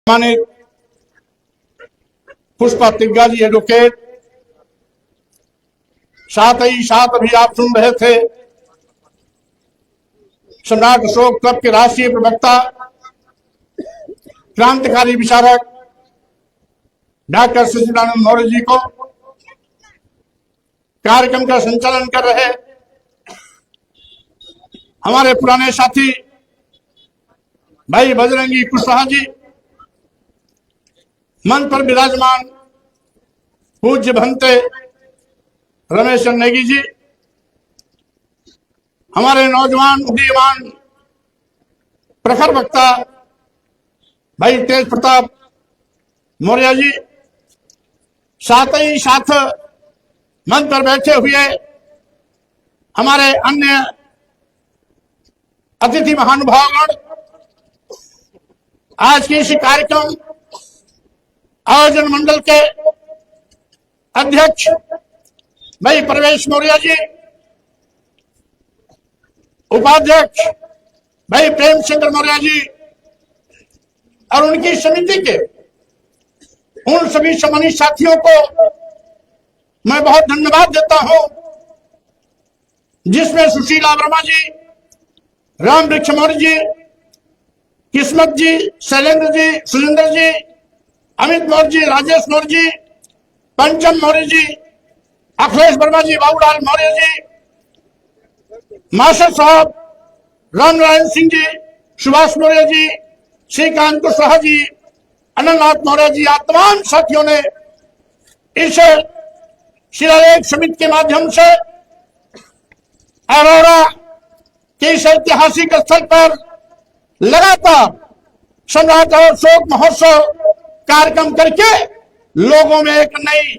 सम्मानित पुष्पा तिग्गा जी एडवोकेट, साथ ही साथ अभी आप सुन रहे थे सम्राट अशोक क्लब के राष्ट्रीय प्रवक्ता, क्रांतिकारी विचारक डॉक्टर सचिदानंद मौर्य जी को, कार्यक्रम का संचालन कर रहे हमारे पुराने साथी भाई बजरंगी कुशवाहा जी, मंच पर विराजमान पूज्य भंते रमेश नेगी जी, हमारे नौजवान उदीयमान प्रखर वक्ता भाई तेज प्रताप मौर्य जी, साथ ही साथ मंच पर बैठे हुए हमारे अन्य अतिथि महानुभावगण, आज के इस कार्यक्रम आयोजन मंडल के अध्यक्ष भाई प्रवेश मौर्य जी, उपाध्यक्ष भाई प्रेम चंद्र मौर्य जी और उनकी समिति के उन सभी सम्मानित साथियों को मैं बहुत धन्यवाद देता हूं, जिसमें सुशीला वर्मा जी, राम वृक्ष मौर्य जी, किस्मत जी, शैलेंद्र जी, सुरेंद्र जी, अमित मौर्य जी, राजेश मौर्य जी, पंचम मौर्य जी, अखिलेश वर्मा जी, बाबूलाल मौर्य जी, मास्टर साहब रामनारायण सिंह जी, सुभाष मौर्य जी, श्रीकांत कुशवाहा जी, अनंतनाथ मौर्य जी, आप तमाम साथियों ने इस शिलालेख समिति के माध्यम से अरोड़ा के इस ऐतिहासिक स्थल पर लगातार सम्राट अशोक महोत्सव कार्यक्रम करके लोगों में एक नई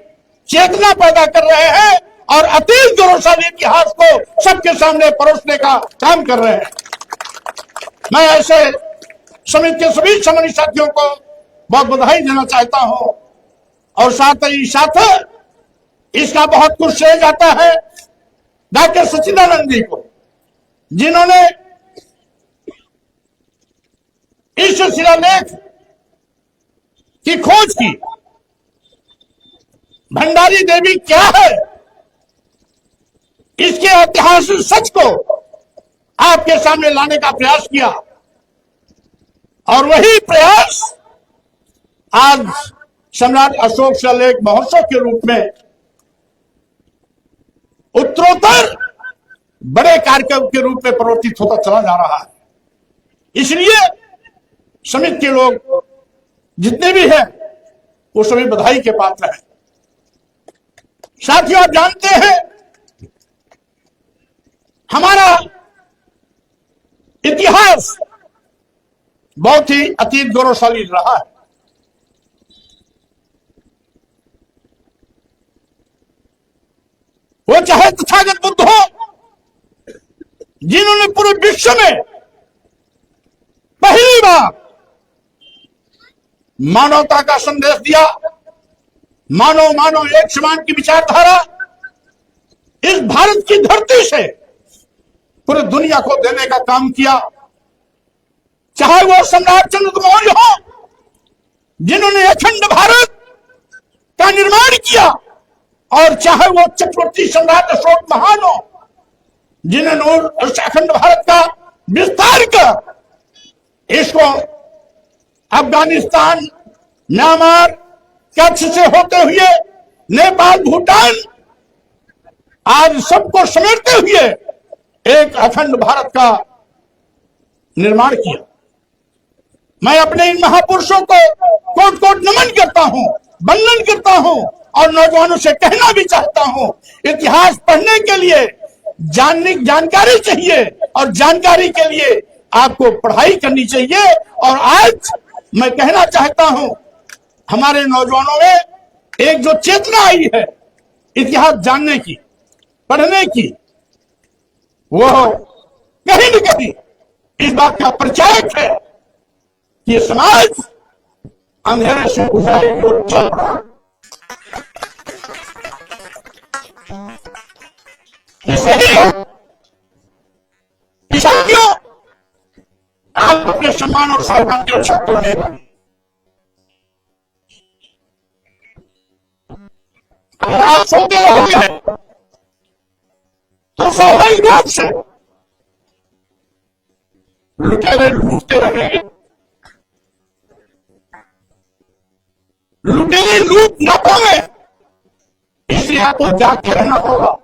चेतना पैदा कर रहे हैं और अतीत गौरवशाली इतिहास को सबके सामने परोसने का काम कर रहे हैं। मैं ऐसे समिति के सभी सम्मानित साथियों को बहुत बधाई देना चाहता हूं और साथ ही साथ इसका बहुत कुछ श्रेय जाता है डॉक्टर सचिदानंद जी को, जिन्होंने इस शिलालेख की खोज की। भंडारी देवी क्या है, इसके ऐतिहासिक सच को आपके सामने लाने का प्रयास किया और वही प्रयास आज सम्राट अशोक शिलालेख महोत्सव के रूप में उत्तरोत्तर बड़े कार्यक्रम के रूप में परिवर्तित होता चला जा रहा है। इसलिए समिति के लोग जितने भी हैं वो सभी बधाई के पात्र हैं। साथियों, आप जानते हैं हमारा इतिहास बहुत ही अतीत गौरवशाली रहा है। वो चाहे तथागत बुद्ध हो, जिन्होंने पूरे विश्व में पहली बार मानवता का संदेश दिया, मानव मानव एक समान की विचारधारा इस भारत की धरती से पूरी दुनिया को देने का काम किया। चाहे वो सम्राट चंद्रगुप्त मौर्य हो, जिन्होंने अखंड भारत का निर्माण किया, और चाहे वो चक्रवर्ती सम्राट अशोक महान हो, जिन्होंने उस अखंड भारत का विस्तार कर इसको अफगानिस्तान, म्यांमार, कच्छ से होते हुए नेपाल, भूटान, आज सबको समेटते हुए एक अखंड भारत का निर्माण किया। मैं अपने इन महापुरुषों को कोट कोट नमन करता हूं, वंदन करता हूं और नौजवानों से कहना भी चाहता हूं, इतिहास पढ़ने के लिए जानकारी चाहिए और जानकारी के लिए आपको पढ़ाई करनी चाहिए। और आज मैं कहना चाहता हूं, हमारे नौजवानों में एक जो चेतना आई है इतिहास जानने की, पढ़ने की, वो कहीं न कहीं इस बात का प्रचारक है कि ये समाज अंधेरे से उजाले की ओर चल रहा है। साथियों, आप अपने सम्मान और सम्मान की रक्षा करने अगर आप सोते रहोगे तो स्वाभाविक रूप से लुटेरे लूटते रहेंगे, लुटेरे लूट न पाए, इसलिए आपको जाग के रहना होगा,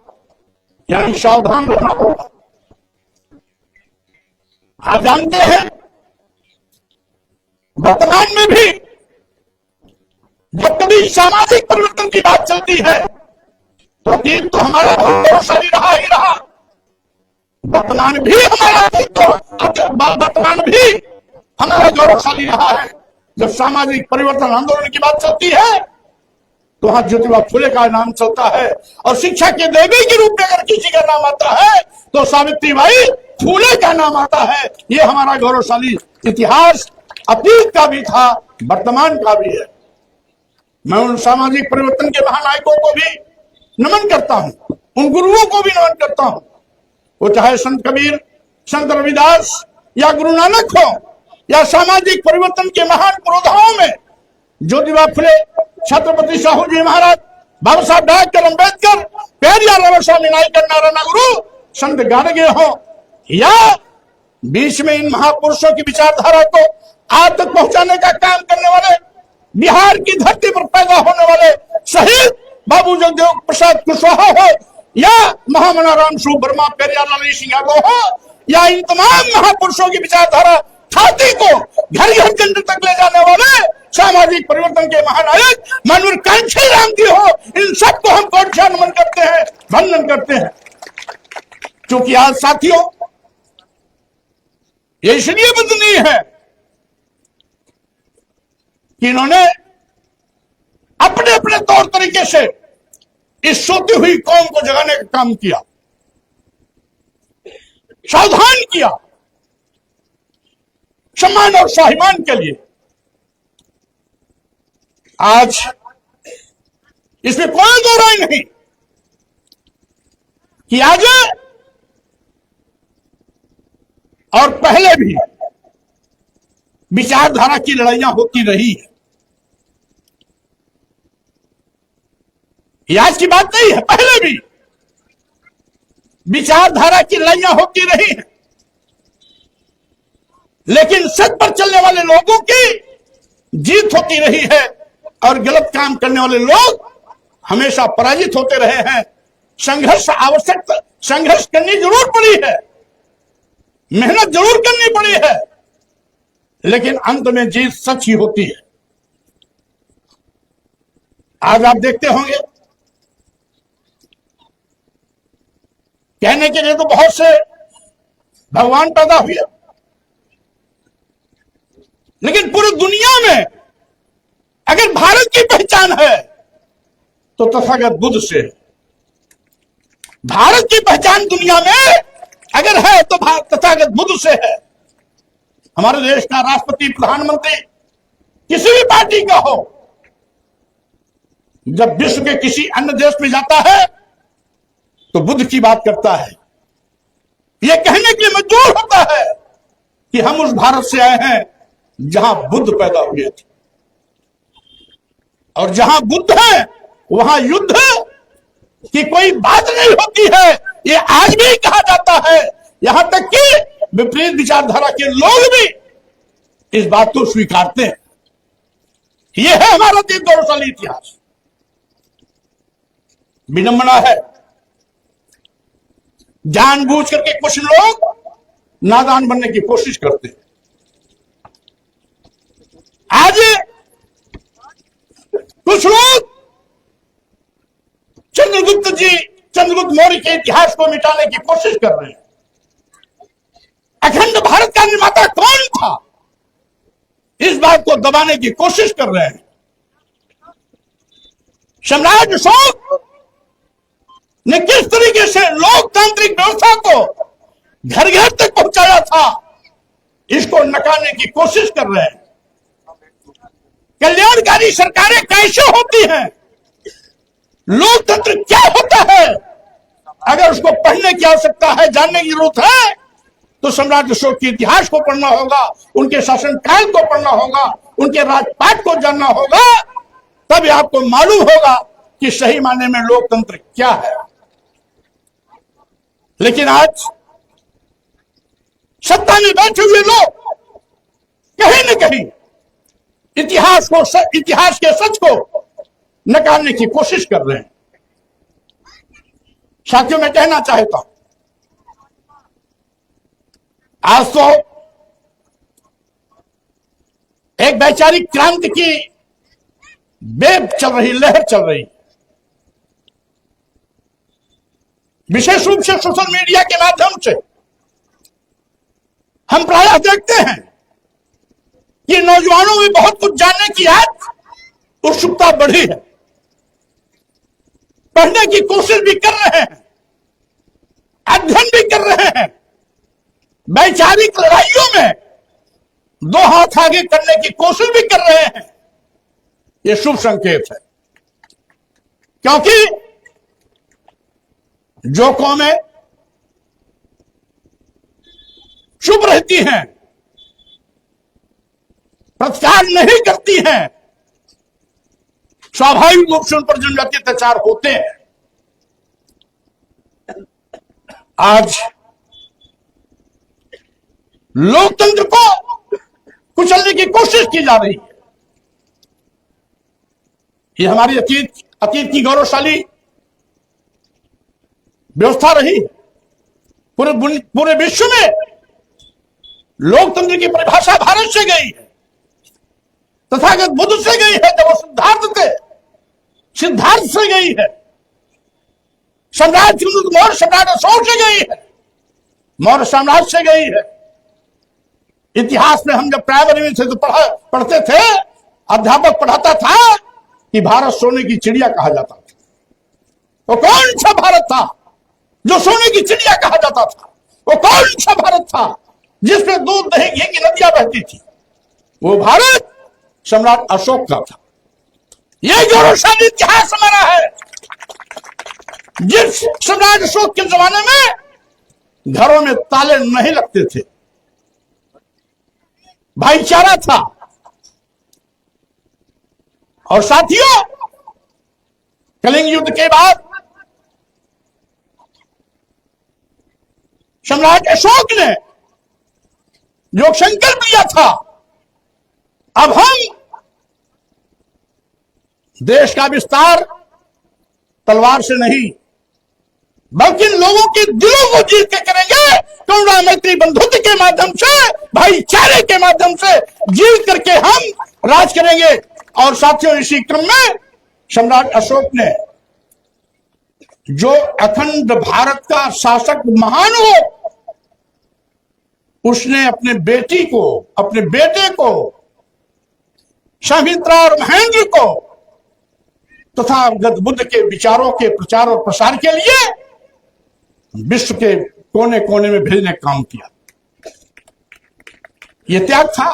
यानी सावधान रहना होगा। आप जानते हैं वर्तमान में भी जब कभी सामाजिक परिवर्तन की बात चलती है तो दिन तो हमारा गौरवशाली रहा ही रहा, वर्तमान भी हमारा गौरवशाली रहा है। जब सामाजिक परिवर्तन आंदोलन की बात चलती है तो वहां ज्योतिबा फुले का नाम चलता है, और शिक्षा के देवी के रूप में अगर किसी का नाम आता है तो सावित्रीबाई फुले का नाम आता है। ये हमारा गौरवशाली इतिहास अतीत का भी था, वर्तमान का भी है। मैं उन सामाजिक परिवर्तन के महानायकों को भी नमन करता हूं, उन गुरुओं को भी नमन करता हूं, वो चाहे संत कबीर, संत रविदास या गुरु नानक हो, या सामाजिक परिवर्तन के महान पुरोधाओं में ज्योतिबा फुले, छत्रपति साहू जी महाराज, बाबा साहब डॉक्टर अम्बेडकर, पेरियार रामास्वामी नायकर, नारायण गुरु, संत गाडगे हो, या बीच में इन महापुरुषों की विचारधारा को आज तक पहुंचाने का काम करने वाले, बिहार की धरती पर पैदा होने वाले शहीद बाबू जगदेव प्रसाद कुशवाहा हो, या महामना राम स्वरूप वर्मा, पेरियार लाल सिंह यादव हो, या इन तमाम महापुरुषों की विचारधारा छाती को घर घर केंद्र तक ले जाने वाले सामाजिक परिवर्तन के महानायक मानवीय कांक्षी राम जी हो, इन सबको हम कौन सा नमन करते हैं, वंदन करते हैं। क्योंकि आज साथियों ये इसलिए बदली है कि इन्होंने अपने अपने तौर तरीके से इस सोती हुई कौम को जगाने का काम किया, सावधान किया, सम्मान और स्वाभिमान के लिए। आज इसमें कोई दो राय नहीं कि आज और पहले भी विचारधारा की लड़ाइयां होती रही है। ये आज की बात नहीं है, पहले भी विचारधारा की लड़ाइयां होती रही हैं, लेकिन सच पर चलने वाले लोगों की जीत होती रही है और गलत काम करने वाले लोग हमेशा पराजित होते रहे हैं। संघर्ष आवश्यक, संघर्ष करनी जरूर पड़ी है, मेहनत जरूर करनी पड़ी है, लेकिन अंत में जीत सच ही होती है। आज आप देखते होंगे कहने के लिए तो बहुत से भगवान पैदा हुए, लेकिन पूरी दुनिया में अगर भारत की पहचान है तो तथागत बुद्ध से। भारत की पहचान दुनिया में अगर है तो तथागत बुद्ध से है। हमारे देश का राष्ट्रपति, प्रधानमंत्री किसी भी पार्टी का हो, जब विश्व के किसी अन्य देश में जाता है तो बुद्ध की बात करता है। यह कहने के लिए मजबूर होता है कि हम उस भारत से आए हैं जहां बुद्ध पैदा हुए थे, और जहां बुद्ध है वहां युद्ध की कोई बात नहीं होती है। ये आज भी कहा जाता है, यहां तक कि विपरीत विचारधारा के लोग भी इस बात को स्वीकारते हैं। यह है हमारा गौरवशाली इतिहास। विडंबना है जानबूझ करके कुछ लोग नादान बनने की कोशिश करते हैं। आज कुछ लोग चंद्रगुप्त मौर्य के इतिहास को मिटाने की कोशिश कर रहे हैं। अखंड भारत का निर्माता कौन था, इस बात को दबाने की कोशिश कर रहे हैं। सम्राट अशोक ने किस तरीके से लोकतांत्रिक व्यवस्था को घर घर तक पहुंचाया था, इसको नकारने की कोशिश कर रहे हैं। कल्याणकारी सरकारें कैसे होती हैं, लोकतंत्र क्या होता है, अगर उसको पढ़ने की आवश्यकता है, जानने की जरूरत है, तो सम्राट अशोक के इतिहास को पढ़ना होगा, उनके शासनकाल को पढ़ना होगा, उनके राजपाट को जानना होगा। तभी आपको मालूम होगा कि सही मायने में लोकतंत्र क्या है। लेकिन आज सत्ता में बैठे हुए लोग कहीं न कहीं इतिहास के सच को नकारने की कोशिश कर रहे हैं। साथियों, मैं कहना चाहता हूं, आज तो एक वैचारिक क्रांति की वेव चल रही, लहर चल रही, विशेष रूप से सोशल मीडिया के माध्यम से हम प्रायः देखते हैं कि नौजवानों में बहुत कुछ जानने की आज उत्सुकता बढ़ी है, पढ़ने की कोशिश भी कर रहे हैं, अध्ययन भी कर रहे हैं, वैचारिक लड़ाइयों में दो हाथ आगे करने की कोशिश भी कर रहे हैं। यह शुभ संकेत है, क्योंकि जो कौमें चुप रहती हैं, प्रतिकार नहीं करती हैं, स्वाभाविक रूप से उन पर जनजातीय अत्याचार होते हैं। आज लोकतंत्र को कुचलने की कोशिश की जा रही है। ये हमारी अतीत की गौरवशाली व्यवस्था रही। पूरे विश्व में लोकतंत्र की परिभाषा भारत से गई है, तथागत बुद्ध से गई है, जब वो सिद्धार्थ से गई है, सम्राट मौर्य सम्राट अशोक से गई है, मौर्य साम्राज्य से गई है। इतिहास में हम जब प्राइमरी में थे तो पढ़ते थे, अध्यापक पढ़ाता था कि भारत सोने की चिड़िया कहा जाता था। वो कौन सा भारत था जो सोने की चिड़िया कहा जाता था? वो कौन सा भारत था जिसमें दूध दही घी की नदियां बहती थी? वो भारत सम्राट अशोक का था। यह गौरवशाली इतिहास हमारा है। जिस सम्राट अशोक के जमाने में घरों में ताले नहीं लगते थे, भाईचारा था। और साथियों, कलिंग युद्ध के बाद सम्राट अशोक ने जो संकल्प लिया था, अब हम देश का विस्तार तलवार से नहीं बल्कि लोगों के दिलों को जीत के करेंगे, करुणा मैत्री बंधुत्व के माध्यम से, भाईचारे के माध्यम से जीत करके हम राज करेंगे। और साथियों, इसी क्रम में सम्राट अशोक ने जो अखंड भारत का शासक महान हो, उसने अपने बेटे को संमित्रा और महेंद्र को तथा बुद्ध के विचारों के प्रचार और प्रसार के लिए विश्व के कोने कोने में भेजने का काम किया। यह त्याग था।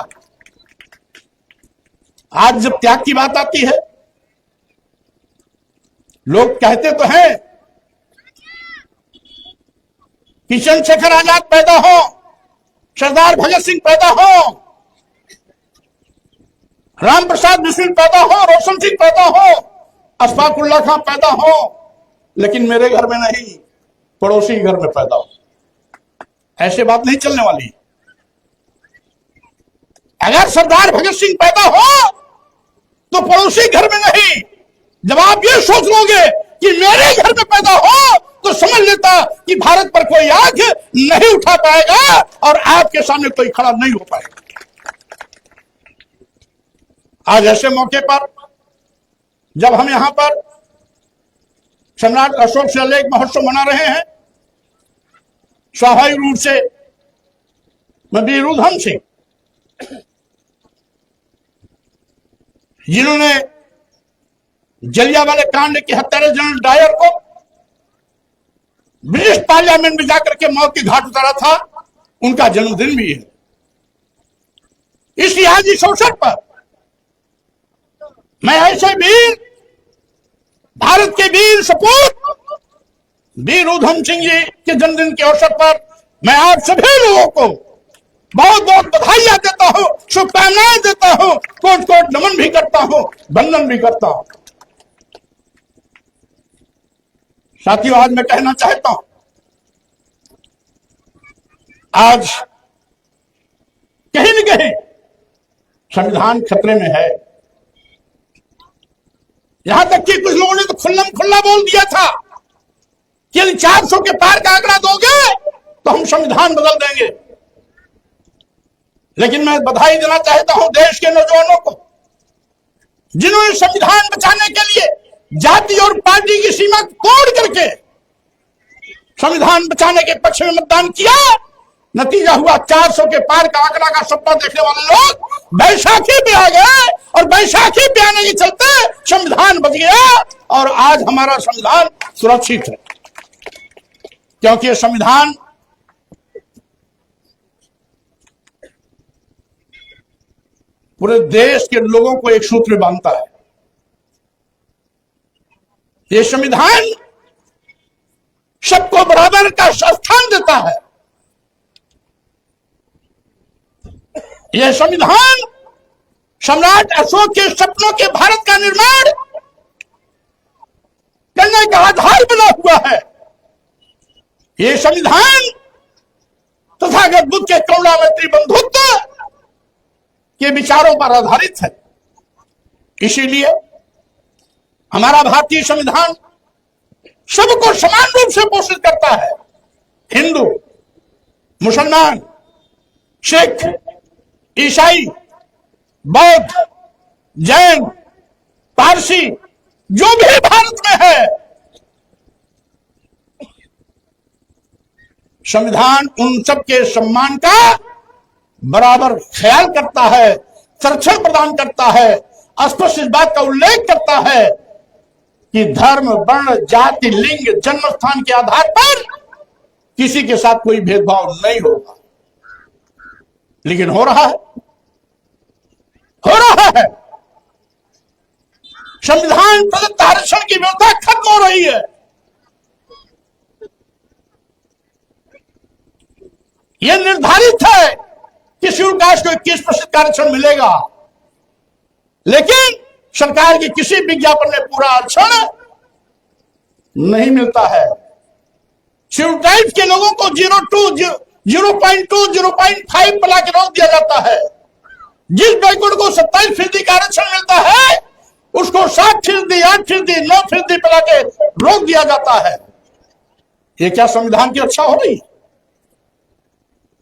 आज जब त्याग की बात आती है, लोग कहते तो हैं कि चंद्रशेखर आजाद पैदा हो, सरदार भगत सिंह पैदा हो, राम प्रसाद बिस्मिल पैदा हो, रोशन सिंह पैदा हो, अशफाक उल्लाह खां पैदा हो, लेकिन मेरे घर में नहीं, पड़ोसी घर में पैदा हो। ऐसे बात नहीं चलने वाली। अगर सरदार भगत सिंह पैदा हो तो पड़ोसी घर में नहीं। जब आप ये सोच लोगे कि मेरे घर में पैदा हो, तो समझ लेता कि भारत पर कोई आंख नहीं उठा पाएगा और आपके सामने कोई खड़ा नहीं हो पाएगा। आज ऐसे मौके पर जब हम यहां पर सम्राट अशोक शिलालेख महोत्सव मना रहे हैं, स्वाभाविक रूप से मैं वीर उधम सिंह, जिन्होंने जलियांवाला कांड के हत्यारे जनरल डायर को ब्रिटिश पार्लियामेंट में जाकर के मौत के घाट उतारा था, उनका जन्मदिन भी है। इसलिए आज इस अवसर पर मैं ऐसे वीर, भारत के वीर सपूत वीर उधम सिंह जी के जन्मदिन के अवसर पर मैं आप सभी लोगों को बहुत बहुत बधाइयां देता हूं, शुभकामनाएं देता हूं, कोट कोट नमन भी करता हूं, वंदन भी करता हूं। साथियों, आज मैं कहना चाहता हूं, आज कहीं न कहीं संविधान खतरे में है। यहां तक कि कुछ लोगों ने तो खुल्लम खुल्ला बोल दिया था कि यदि 400 के पार का आंकड़ा दोगे तो हम संविधान बदल देंगे। लेकिन मैं बधाई देना चाहता हूं देश के नौजवानों को, जिन्होंने संविधान बचाने के लिए जाति और पार्टी की सीमा तोड़ करके संविधान बचाने के पक्ष में मतदान किया। नतीजा हुआ 400 के पार का आंकड़ा का सपना देखने वाले लोग बैसाखी पे आ गए और बैसाखी पे आने के चलते संविधान बच गया और आज हमारा संविधान सुरक्षित है, क्योंकि यह संविधान पूरे देश के लोगों को एक सूत्र में बांधता है। यह संविधान सबको बराबर का स्थान देता है। यह संविधान सम्राट अशोक के सपनों के भारत का निर्माण करने का आधार बना हुआ है। यह संविधान तथागत बुद्ध के करुणा मैत्री बंधुत्व के विचारों पर आधारित है। इसीलिए हमारा भारतीय संविधान सबको समान रूप से पोषित करता है। हिंदू, मुसलमान, सिख, ईसाई, बौद्ध, जैन, पारसी, जो भी भारत में है, संविधान उन सबके सम्मान का बराबर ख्याल करता है, संरक्षण प्रदान करता है, स्पष्ट इस बात का उल्लेख करता है कि धर्म, वर्ण, जाति, लिंग, जन्म स्थान के आधार पर किसी के साथ कोई भेदभाव नहीं होगा। लेकिन हो रहा है संविधान प्रदत्त आरक्षण की व्यवस्था खत्म हो रही है। यह निर्धारित है कि शेड्यूल कास्ट को 21% आरक्षण मिलेगा, लेकिन सरकार के किसी विज्ञापन में पूरा आरक्षण नहीं मिलता है। शेड्यूल ट्राइब्स के लोगों को 0.2, 0.5 पर लाके रोक दिया जाता है। जिस बैकवर्ड को 27% का आरक्षण मिलता है उसको 7%, 8%, 9% पर लाके रोक दिया जाता है। ये क्या संविधान की रक्षा हो रही है?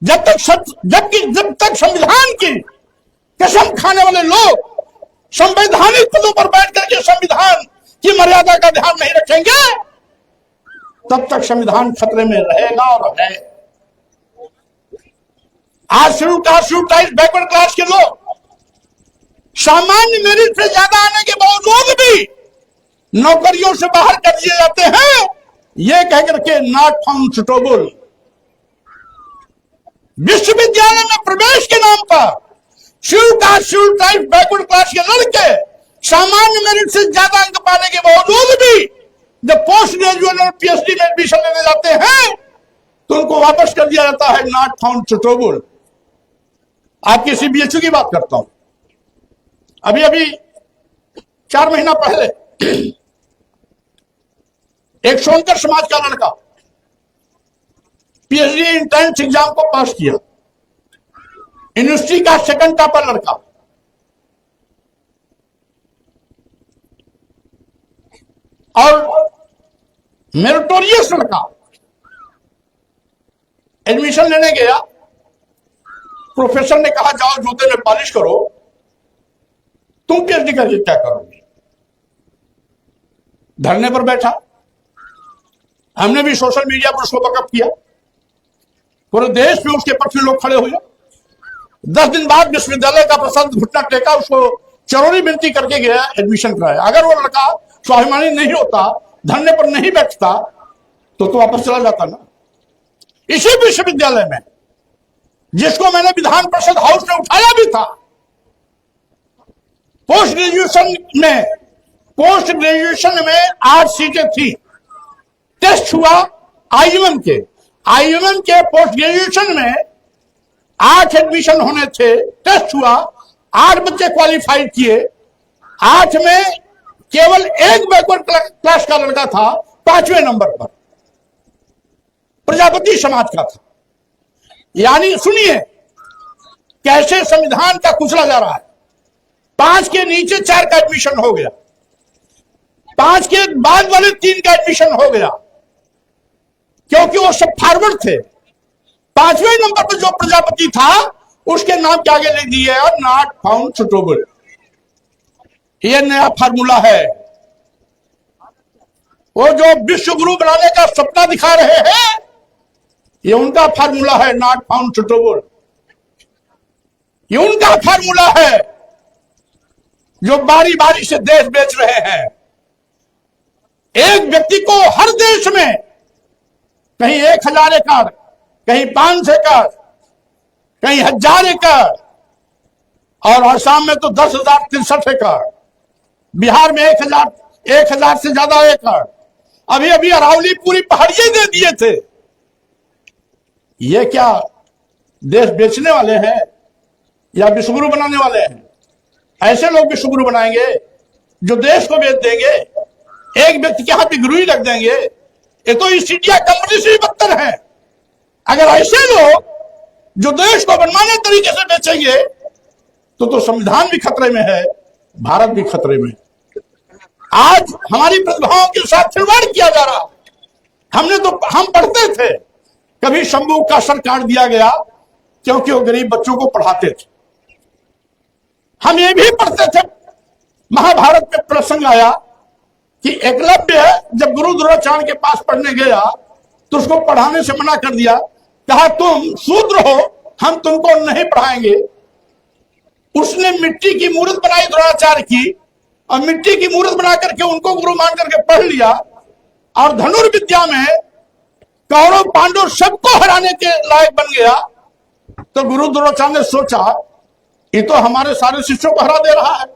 जब तक संविधान की कसम खाने वाले लोग संवैधानिक पदों पर बैठ करके संविधान की मर्यादा का ध्यान नहीं रखेंगे, तब तक संविधान खतरे में रहेगा और है। आज schedule caste, schedule tribes, backward class के लोग सामान्य मेरिट से ज्यादा आने के बावजूद भी नौकरियों से बाहर कर दिए जाते हैं, यह कहकर के नॉट फाउंड सुटेबल। विश्वविद्यालय में प्रवेश के नाम पर schedule caste, schedule tribes, backward class के लड़के सामान्य मेरिट से ज्यादा अंक पाने के बावजूद भी जब पोस्ट ग्रेजुएट और पीएचडी में एडमिशन लेने जाते हैं तो उनको वापस कर दिया जाता है नॉट फाउंड सुटेबल। आपकी सीबीएसयू की बात करता हूं। अभी 4 महीना पहले एक सोनकर समाज का लड़का पीएचडी एंट्रेंस एग्जाम को पास किया। यूनिवर्सिटी का सेकंड टॉपर लड़का, और मेरिटोरियस लड़का एडमिशन लेने गया। प्रोफेसर ने कहा जाओ जूते में पॉलिश करो, तुम पीएचडी करके क्या करोगे? धरने पर बैठा। हमने भी सोशल मीडिया पर उसको बकअप किया। पूरे देश में उसके पक्ष में लोग खड़े हुए। 10 दिन बाद विश्वविद्यालय का प्रशासन घुटना टेका, उसको चरोरी विनती करके गया, एडमिशन कराया। अगर वो लड़का स्वाभिमानी नहीं होता, धरने पर नहीं बैठता, तो वापस चला जाता ना। इसी विश्वविद्यालय में, जिसको मैंने विधान परिषद हाउस में उठाया भी था, पोस्ट ग्रेजुएशन में 8 सीटें थी। टेस्ट हुआ आईएमएम के पोस्ट ग्रेजुएशन में 8 एडमिशन होने थे। टेस्ट हुआ, 8 बच्चे क्वालिफाई किए। 8 में केवल एक बैकवर्ड क्लास का लड़का था, 5वें नंबर पर प्रजापति समाज का था। यानी सुनिए कैसे संविधान का कुचला जा रहा है। 5 के नीचे 4 का एडमिशन हो गया, 5 के बाद वाले 3 का एडमिशन हो गया, क्योंकि वो सब फॉरवर्ड थे। 5वें नंबर पर जो प्रजापति था उसके नाम के आगे लिख दिए नॉट फाउंड सुटेबल। ये नया फार्मूला है। वो जो विश्व गुरु बनाने का सपना दिखा रहे हैं, ये उनका फार्मूला है, नॉट फाउंड सुटेबल। ये उनका फार्मूला है जो बारी बारी से देश बेच रहे हैं। एक व्यक्ति को हर देश में कहीं 1000 एकड़, कहीं 500 एकड़, कहीं 1000 एकड़, और असम में तो 10,063 एकड़, बिहार में 1000 से ज्यादा एकड़, अभी अभी अरावली पूरी पहाड़ियां दे दिए थे। ये क्या देश बेचने वाले हैं या विश्वगुरु बनाने वाले हैं? ऐसे लोग विश्वगुरु बनाएंगे जो देश को बेच देंगे, एक व्यक्ति के हाथ में गुरु ही रख देंगे। ये तो ईस्ट इंडिया कंपनी से भी बदतर है। अगर ऐसे लोग जो देश को मनमाने तरीके से बेचेंगे तो संविधान भी खतरे में है, भारत भी खतरे में। आज हमारी प्रतिभाओं के साथ खिलवाड़ किया जा रहा है। हम पढ़ते थे, कभी शंभू का सर काट दिया गया क्योंकि वो गरीब बच्चों को पढ़ाते थे। हम ये भी पढ़ते थे, महाभारत में प्रसंग आया कि एकलव्य जब गुरु द्रोणाचार्य के पास पढ़ने गया तो उसको पढ़ाने से मना कर दिया, कहा तुम शूद्र हो, हम तुमको नहीं पढ़ाएंगे। उसने मिट्टी की मूर्त बनाई द्रोणाचार्य की, और मिट्टी की मूर्त बना करके उनको गुरु मान करके पढ़ लिया, और धनुर्विद्या में कौरव पांडव सबको हराने के लायक बन गया। तो गुरु द्रोणाचार्य ने सोचा ये तो हमारे सारे शिष्यों को हरा दे रहा है।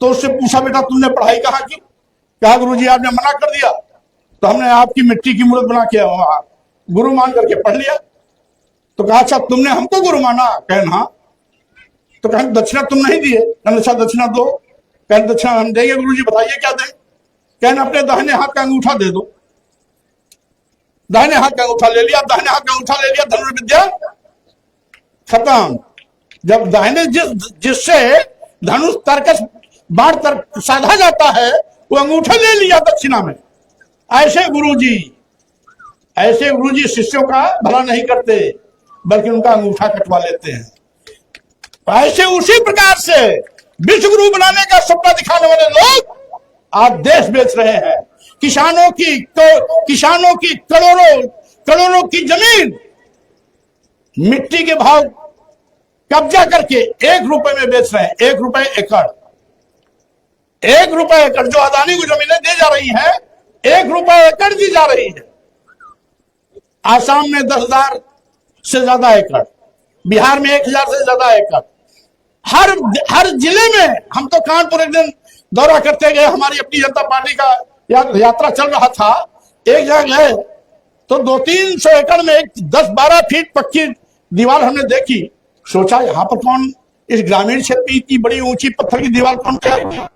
तो उससे पूछा, बेटा तुमने पढ़ाई कहाँ की? कहा गुरुजी आपने मना कर दिया, तो हमने आपकी मिट्टी की मूर्त बना के गुरु मान करके पढ़ लिया। तो कहा अच्छा तुमने हमको गुरु माना? कहन हाँ। तो कहें दक्षिणा तुम नहीं दिए? कहने अच्छा दक्षिणा दो। कहने दक्षिणा हम देंगे गुरुजी, बताइए क्या दें? कहने अपने दाहिने हाथ का अंगूठा दे दो। दाहिने हाथ का अंगूठा ले लिया, दाहिने हाथ का अंगूठा ले लिया, धनुर्विद्या खत्म। जब दाहिने जिससे धनुष तर्कस बाढ़ तर्क साधा जाता है, वो अंगूठा ले लिया दक्षिणा में। ऐसे गुरुजी शिष्यों का भला नहीं करते, बल्कि उनका अंगूठा कटवा लेते हैं। ऐसे उसी प्रकार से विश्व गुरु बनाने का सपना दिखाने वाले लोग आज देश बेच रहे हैं। किसानों की करोड़ों की जमीन मिट्टी के भाव कब्जा करके 1 रुपए में बेच रहे हैं। 1 रुपए एकड़, 1 रुपए एकड़ जो अदानी को जमीनें दी जा रही हैं, 1 रुपए एकड़ दी जा रही है। आसाम में 10,000 से ज्यादा एकड़, बिहार में 1,000 से ज्यादा एकड़। हर जिले में, हम तो कानपुर एक दिन दौरा करते गए, हमारी अपनी जनता पार्टी का यात्रा चल रहा था। एक जगह गए तो 200-300 एकड़ में एक 10-12 फीट पक्की दीवार हमने देखी। सोचा यहां पर कौन, इस ग्रामीण क्षेत्र में इतनी बड़ी ऊंची पत्थर की दीवार कौन कराएगा?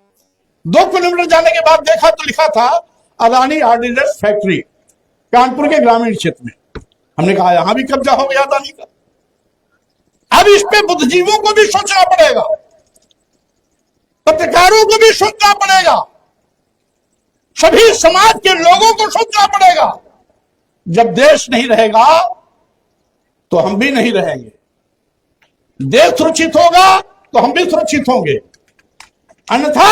2 किलोमीटर जाने के बाद देखा तो लिखा था अदानी ऑर्डिनेंस फैक्ट्री, कानपुर के ग्रामीण क्षेत्र में। हमने कहा यहां भी कब्जा हो गया अदानी का। अब इस पे बुद्धिजीवियों को भी सोचना पड़ेगा, पत्रकारों को भी सोचना पड़ेगा, सभी समाज के लोगों को सोचना पड़ेगा। जब देश नहीं रहेगा तो हम भी नहीं रहेंगे। देश सुरक्षित होगा तो हम भी सुरक्षित होंगे, अन्यथा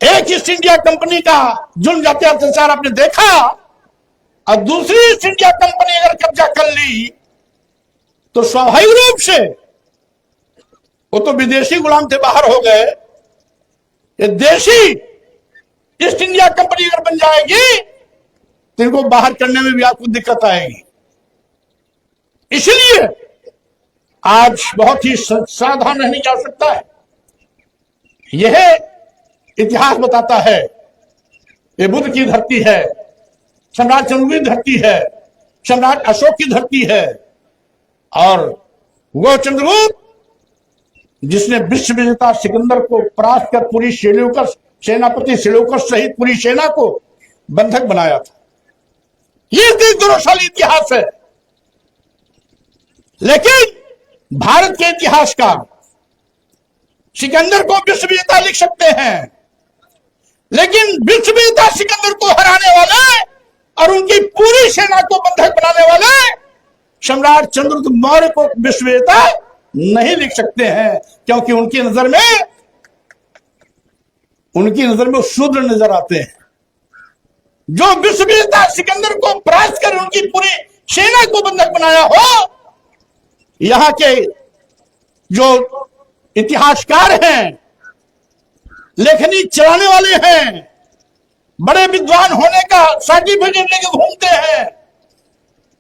एक ईस्ट इंडिया कंपनी का जुल्म जाति अत्याचार आपने देखा, और दूसरी ईस्ट इंडिया कंपनी अगर कब्जा कर ली तो स्वाभाविक रूप से वो तो विदेशी गुलाम थे, बाहर हो गए। ये देशी ईस्ट इंडिया कंपनी अगर बन जाएगी तो इनको बाहर करने में भी आपको दिक्कत आएगी। इसलिए आज बहुत ही सावधान रहने की आवश्यकता है। यह इतिहास बताता है, ये बुद्ध की धरती है, सम्राट चंद्रगुप्त की धरती है, सम्राट अशोक की धरती है, और वो चंद्रगुप्त जिसने विश्व विजेता सिकंदर को परास्त कर पूरी सेनापति सिलौकस सहित पूरी सेना को बंधक बनाया था। ये गौरवशाली इतिहास है। लेकिन भारत के इतिहासकार सिकंदर को विश्व विजेता लिख सकते हैं, लेकिन विश्व विजेता सिकंदर को हराने वाले और उनकी पूरी सेना को बंधक बनाने वाले सम्राट चंद्रगुप्त मौर्य को विश्व विजेता नहीं लिख सकते हैं, क्योंकि उनकी नजर में शूद्र नजर आते हैं। जो विश्व विजेता सिकंदर को परास्त कर उनकी पूरी सेना को बंधक बनाया हो, यहां के जो इतिहासकार हैं, लेखनी चलाने वाले हैं, बड़े विद्वान होने का सर्टिफिकेट लेके घूमते हैं,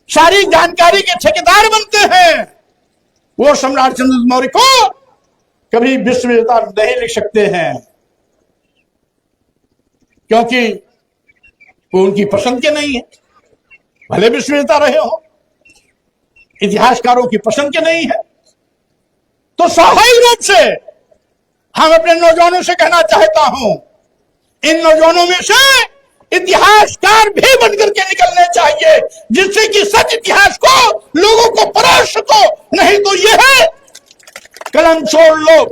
सारी जानकारी के ठेकेदार बनते हैं, वो सम्राट चंद्रगुप्त मौर्य को कभी विश्व विजेता नहीं लिख सकते हैं, क्योंकि वो उनकी पसंद के नहीं है। भले विश्व विजेता रहे हो, इतिहासकारों की पसंद के नहीं है। तो स्वाभाविक रूप से हम अपने नौजवानों से कहना चाहता हूं, इन नौजवानों में से इतिहासकार भी बनकर के निकलने चाहिए, जिससे कि सच इतिहास को लोगों को परोस सको। नहीं तो यह है कलम छोड़ लो,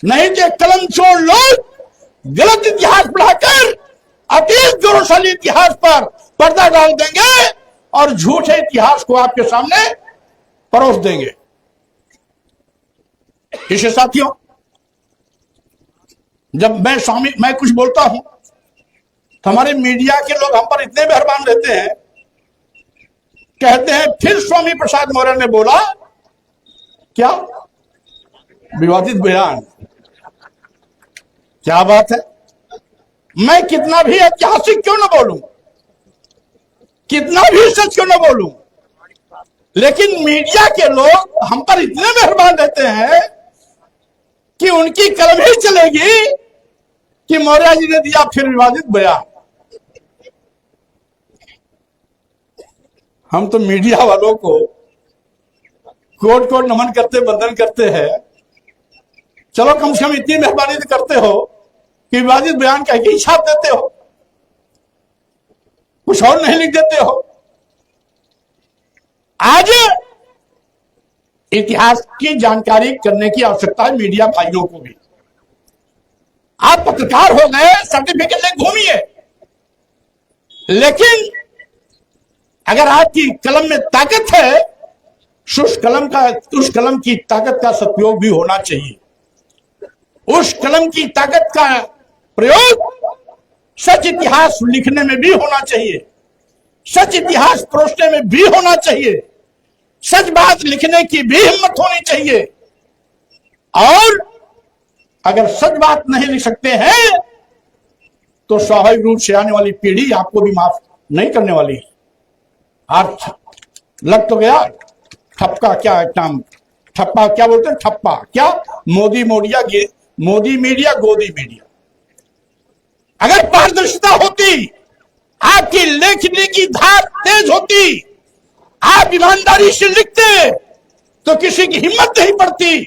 नहीं तो कलम छोड़ लो, गलत इतिहास पढ़ाकर अतीत गौरवशाली इतिहास पर पर्दा डाल देंगे और झूठे इतिहास को आपके सामने परोस देंगे। इसलिए साथियों, जब मैं कुछ बोलता हूं तो हमारे मीडिया के लोग हम पर इतने मेहरबान रहते हैं, कहते हैं फिर स्वामी प्रसाद मौर्य ने बोला क्या विवादित बयान। क्या बात है, मैं कितना भी ऐतिहासिक क्यों ना बोलूं, कितना भी सच क्यों ना बोलूं, लेकिन मीडिया के लोग हम पर इतने मेहरबान रहते हैं कि उनकी कलम ही चलेगी कि मौर्य जी ने दिया फिर विवादित बयान। हम तो मीडिया वालों को कोट कोट नमन करते, वंदन करते हैं। चलो कम से कम इतनी मेहरबानी तो करते हो कि विवादित बयान कह के छाप देते हो, कुछ और नहीं लिख देते हो। आज इतिहास की जानकारी करने की आवश्यकता है मीडिया भाइयों को भी। आप पत्रकार हो गए, सर्टिफिकेट ले घूमिए, लेकिन अगर आपकी कलम में ताकत है, उस कलम की ताकत का सदुपयोग भी होना चाहिए। उस कलम की ताकत का प्रयोग सच इतिहास लिखने में भी होना चाहिए, सच इतिहास परोसने में भी होना चाहिए, सच बात लिखने की भी हिम्मत होनी चाहिए। और अगर सच बात नहीं लिख सकते हैं तो स्वाभाविक रूप से आने वाली पीढ़ी आपको भी माफ नहीं करने वाली। अर्थ लग तो गया ठप्पा, क्या नाम, ठप्पा क्या बोलते हैं, ठप्पा क्या, मोदी मीडिया गोदी मीडिया। अगर पारदर्शिता होती, आपकी लेखनी की धार तेज होती, आप ईमानदारी से लिखते, तो किसी की हिम्मत नहीं पड़ती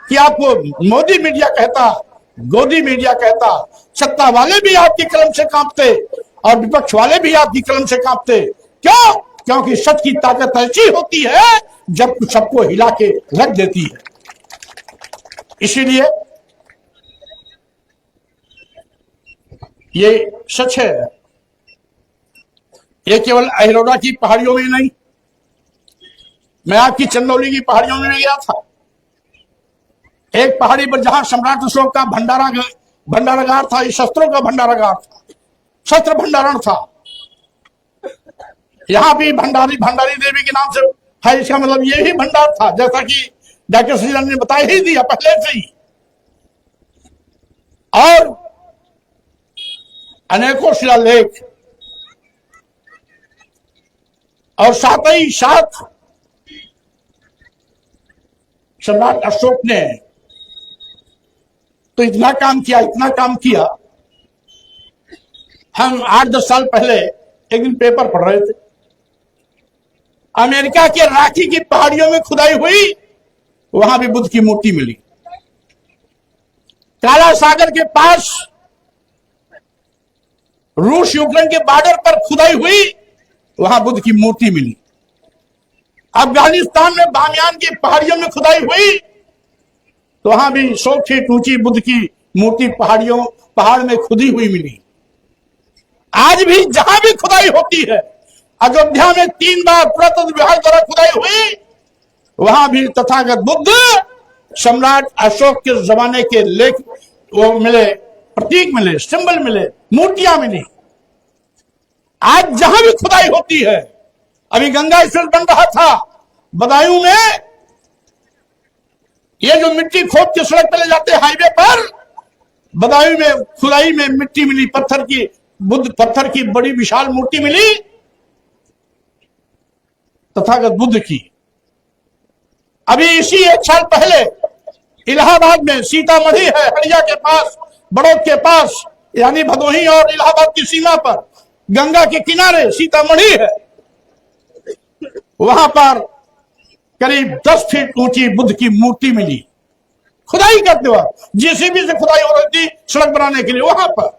कि आपको मोदी मीडिया कहता, गोदी मीडिया कहता। सत्ता वाले भी आपकी कलम से कांपते और विपक्ष वाले भी आपकी कलम से कांपते। क्यों? क्योंकि सच की ताकत ऐसी होती है जब सबको हिला के रख देती है। इसीलिए ये सच है, ये केवल अहिरोड़ा की पहाड़ियों में नहीं, मैं आपकी चंदौली की पहाड़ियों में गया था। एक पहाड़ी पर जहां सम्राट अशोक का भंडारागार था, शस्त्रों का भंडारागार था, शस्त्र भंडारण था। यहां भी भंडारी देवी के नाम से है, इसका मतलब ये भी भंडार था, जैसा कि डॉक्टर श्रीराम ने बताया ही दिया पहले से ही। और अनेकों शिलालेख और साथ ही साथ सम्राट अशोक ने तो इतना काम किया। हम 8-10 साल पहले एक दिन पेपर पढ़ रहे थे, अमेरिका के राखी की पहाड़ियों में खुदाई हुई, वहां भी बुद्ध की मूर्ति मिली। काला सागर के पास रूस यूक्रेन के बॉर्डर पर खुदाई हुई, वहां बुद्ध की मूर्ति मिली। अफगानिस्तान में बामियान की पहाड़ियों में खुदाई हुई, तो वहां भी 100 फीट ऊंची बुद्ध की मूर्ति पहाड़ में खुदी हुई मिली। आज भी जहां भी खुदाई होती है, अयोध्या में 3 बार पुरातत्व विभाग द्वारा खुदाई हुई, वहां भी तथागत बुद्ध सम्राट अशोक के जमाने के लेख वो मिले, प्रतीक मिले, सिंबल मिले, मूर्तियां मिली। आज जहां भी खुदाई होती है, अभी गंगा एक्सप्रेस बन रहा था बदायूं में, ये जो मिट्टी खोद के सड़क पे ले जाते हाईवे पर, बदायूं में खुदाई में मिट्टी मिली, पत्थर की बड़ी विशाल मूर्ति मिली तथागत बुद्ध की। अभी इसी 1 साल पहले इलाहाबाद में, सीतामढ़ी है हड़िया के पास, बड़ौद के पास, यानी भदोही और इलाहाबाद की सीमा पर, गंगा के किनारे सीतामढ़ी है, वहां पर करीब 10 फीट ऊंची बुद्ध की मूर्ति मिली, खुदाई करते वक्त, जेसीबी से खुदाई हो रही थी सड़क बनाने के लिए वहां पर।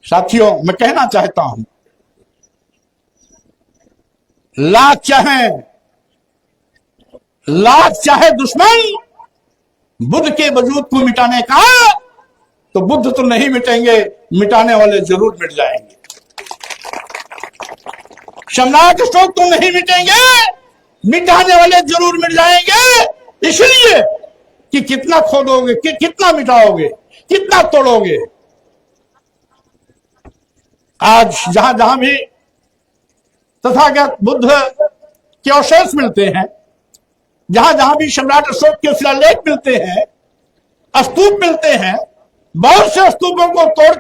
साथियों, मैं कहना चाहता हूं, लाख चाहे दुश्मन बुद्ध के वजूद को मिटाने का, तो बुद्ध तो नहीं मिटेंगे, मिटाने वाले जरूर मिट जाएंगे। सम्राट अशोक तो नहीं मिटेंगे, मिटाने वाले जरूर मिट जाएंगे। इसलिए कि कितना खोदोगे, कितना मिटाओगे, कितना तोड़ोगे। आज जहां जहां भी तथागत बुद्ध के अवशेष मिलते हैं, जहां जहां भी सम्राट अशोक के शिलालेख मिलते हैं, स्तूप मिलते हैं, बहुत से स्तूपों को तोड़कर